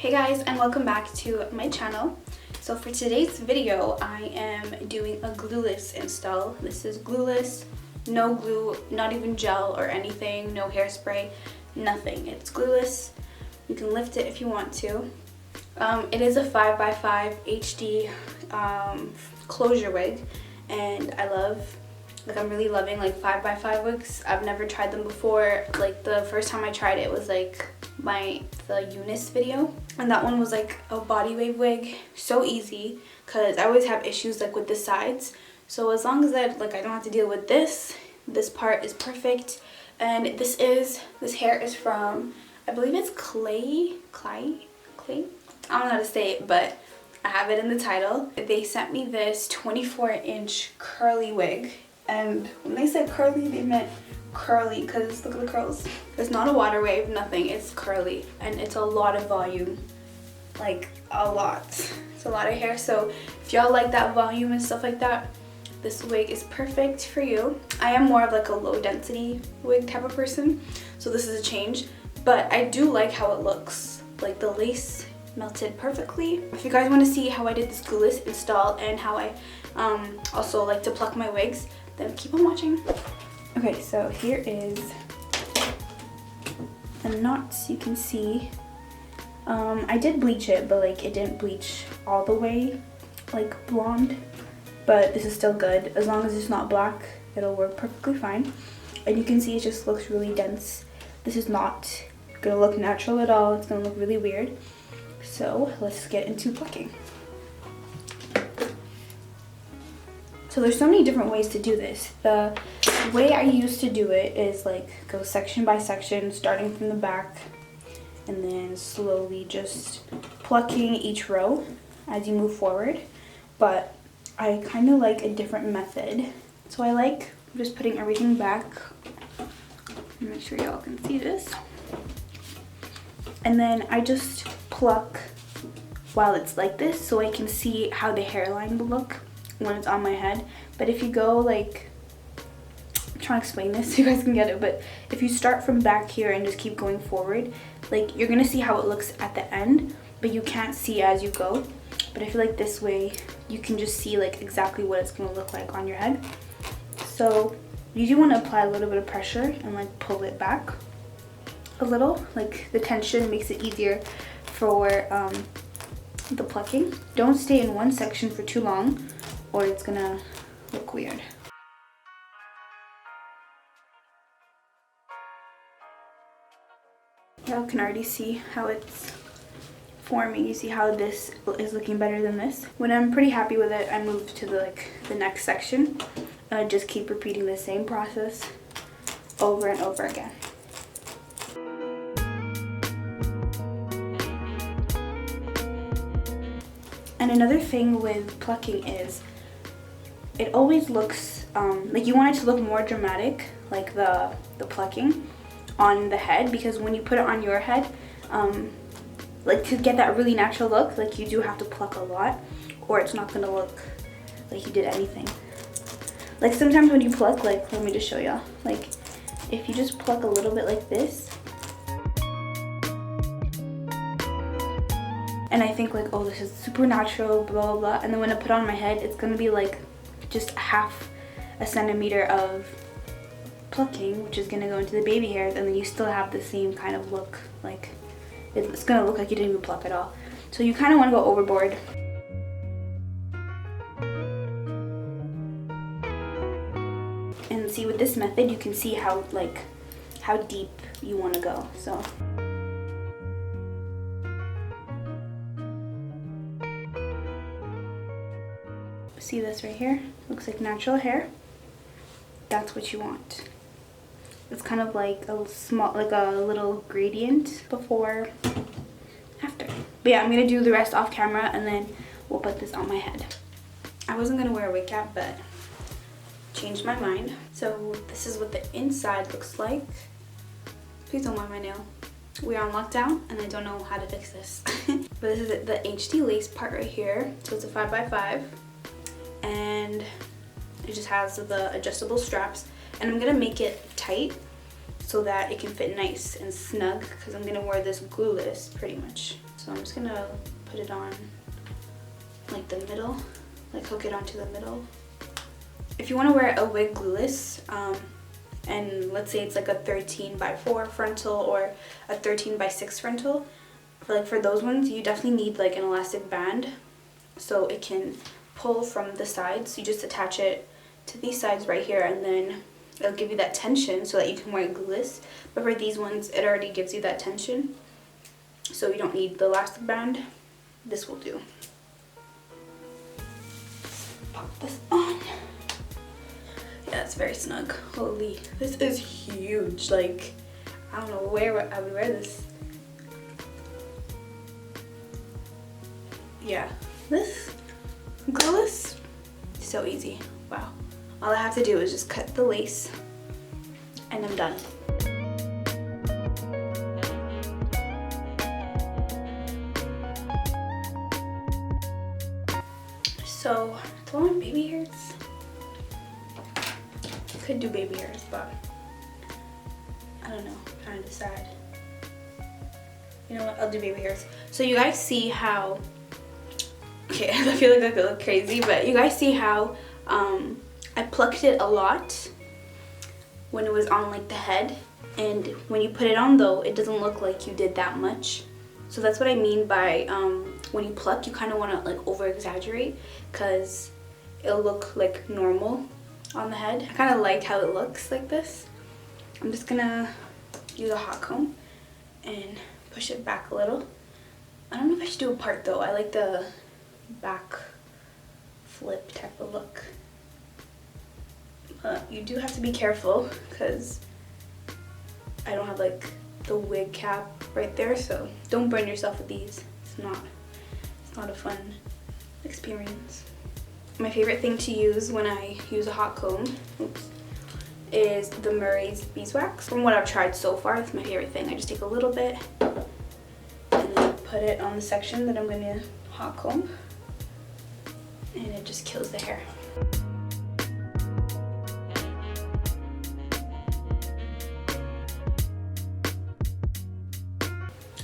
Hey guys, and welcome back to my channel. So for today's video, I am doing a glueless install. This is glueless, no glue, not even gel or anything, no hairspray, nothing. It's glueless. You can lift it if you want to. It is a 5x5 HD closure wig, and I'm really loving like 5x5 wigs. I've never tried them before. Like the first time I tried it was like the Eunice video, and that one was like a body wave wig. So easy, because I always have issues like with the sides. So as long as I don't have to deal with this part is perfect. And this hair is from, I believe it's Klaiyi. I don't know how to say it, but I have it in the title. They sent me this 24-inch curly wig, and when they said curly, they meant curly, because look at the curls. It's not a water wave, nothing, it's curly, and it's a lot of volume, like a lot. It's a lot of hair, so if y'all like that volume and stuff like that, this wig is perfect for you. I am more of like a low density wig type of person, so this is a change, but I do like how it looks. Like the lace melted perfectly. If you guys want to see how I did this glueless install and how I also like to pluck my wigs, then keep on watching. Okay, so here is the knots. You can see I did bleach it, but like it didn't bleach all the way like blonde, but this is still good. As long as it's not black, it'll work perfectly fine. And you can see it just looks really dense. This is not gonna look natural at all. It's gonna look really weird. So let's get into plucking. So there's so many different ways to do this. The way I used to do it is like go section by section, starting from the back, and then slowly just plucking each row as you move forward. But I kind of like a different method. So I like just putting everything back. Make sure y'all can see this. And then I just pluck while it's like this, so I can see how the hairline will look when it's on my head. But if you go like, I'm trying to explain this so you guys can get it, but if you start from back here and just keep going forward, like you're gonna see how it looks at the end, but you can't see as you go. But I feel like this way you can just see like exactly what it's gonna look like on your head. So you do want to apply a little bit of pressure and like pull it back a little. Like the tension makes it easier for the plucking. Don't stay in one section for too long, or it's gonna look weird. Y'all can already see how it's forming. You see how this is looking better than this. When I'm pretty happy with it, I move to the next section. Just keep repeating the same process over and over again. And another thing with plucking is it always looks like you want it to look more dramatic, like the plucking on the head, because when you put it on your head, like to get that really natural look, like you do have to pluck a lot, or it's not gonna look like you did anything. Like sometimes when you pluck, like let me just show y'all, like if you just pluck a little bit like this, and I think like, oh, this is super natural, blah blah blah, and then when I put it on my head, it's gonna be like just half a centimeter of plucking, which is gonna go into the baby hairs, and then you still have the same kind of look. Like it's gonna look like you didn't even pluck at all. So you kind of want to go overboard. And see, with this method, you can see how deep you want to go. So. See this right here? Looks like natural hair. That's what you want. It's kind of like a small, like a little gradient before, after. But yeah, I'm gonna do the rest off camera, and then we'll put this on my head. I wasn't gonna wear a wig cap, but changed my mind. So this is what the inside looks like. Please don't mind my nail. We are on lockdown, and I don't know how to fix this. But this is the HD lace part right here. So it's a 5x5. And it just has the adjustable straps, and I'm gonna make it tight so that it can fit nice and snug, because I'm gonna wear this glueless pretty much. So I'm just gonna put it on like the middle, like hook it onto the middle. If you want to wear a wig glueless, and let's say it's like a 13x4 frontal or a 13x6 frontal, for those ones you definitely need like an elastic band so it can pull from the sides. You just attach it to these sides right here, and then it'll give you that tension so that you can wear it glueless. But for these ones, it already gives you that tension, so you don't need the elastic band. This will do. Pop this on. Yeah, it's very snug. Holy, this is huge. Like, I don't know where I would wear this. Yeah, this glueless, so easy. Wow. All I have to do is just cut the lace and I'm done. So, do I want baby hairs? I could do baby hairs, but I don't know, I'm trying to decide. You know what, I'll do baby hairs. So you guys see how, okay, I feel like I look crazy, but you guys see how I plucked it a lot when it was on like the head, and when you put it on though, it doesn't look like you did that much. So that's what I mean by when you pluck, you kind of want to like over exaggerate because it'll look like normal on the head. I kind of like how it looks like this. I'm just gonna use a hot comb and push it back a little. I don't know if I should do a part though. I like the back flip type of look. But you do have to be careful because I don't have like the wig cap right there, so don't burn yourself with these. It's not a fun experience. My favorite thing to use when I use a hot comb, is the Murray's beeswax. From what I've tried so far, it's my favorite thing. I just take a little bit and then put it on the section that I'm gonna hot comb, and it just kills the hair.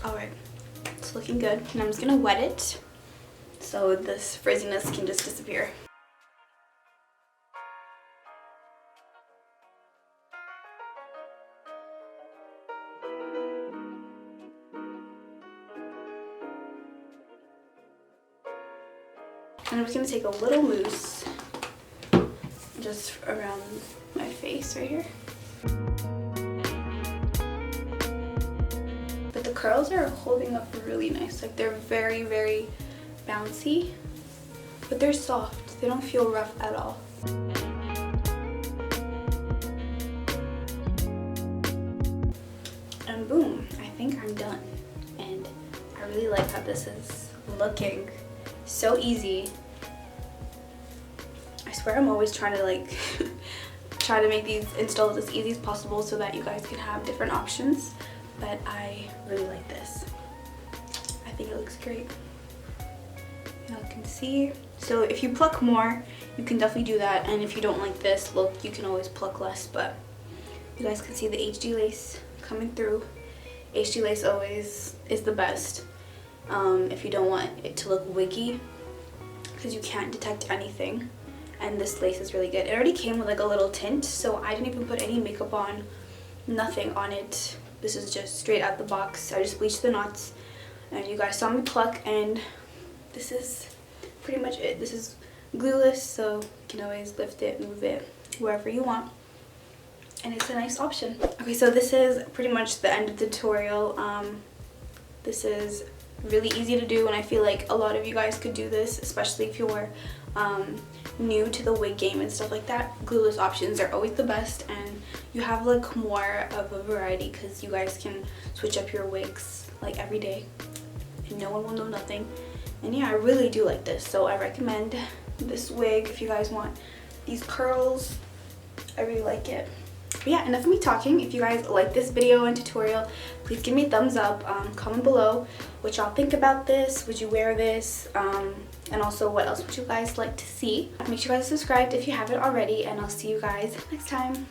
Alright, it's looking good. And I'm just gonna wet it so this frizziness can just disappear. And I'm just gonna take a little mousse just around my face right here. But the curls are holding up really nice. Like, they're very, very bouncy, but they're soft. They don't feel rough at all. And boom, I think I'm done. And I really like how this is looking. So easy. I swear I'm always trying to like try to make these installs as easy as possible so that you guys can have different options, but I really like this. I think it looks great. You can see. So if you pluck more, you can definitely do that, and if you don't like this look, you can always pluck less, but you guys can see the HD lace coming through. HD lace always is the best. If you don't want it to look wiggy, because you can't detect anything, and this lace is really good. It already came with like a little tint, so I didn't even put any makeup on, nothing on it. This is just straight out the box. I just bleached the knots, and you guys saw me pluck, and this is pretty much it. This is glueless, so you can always lift it, move it wherever you want, and it's a nice option. Okay, so this is pretty much the end of the tutorial. This is really easy to do, and I feel like a lot of you guys could do this, especially if you're new to the wig game and stuff like that. Glueless options are always the best, and you have like more of a variety because you guys can switch up your wigs like every day and no one will know nothing. And yeah, I really do like this, so I recommend this wig if you guys want these curls. I really like it. But yeah, enough of me talking. If you guys like this video and tutorial, please give me a thumbs up. Comment below what y'all think about this. Would you wear this? And also, what else would you guys like to see? Make sure you guys are subscribed if you haven't already, and I'll see you guys next time.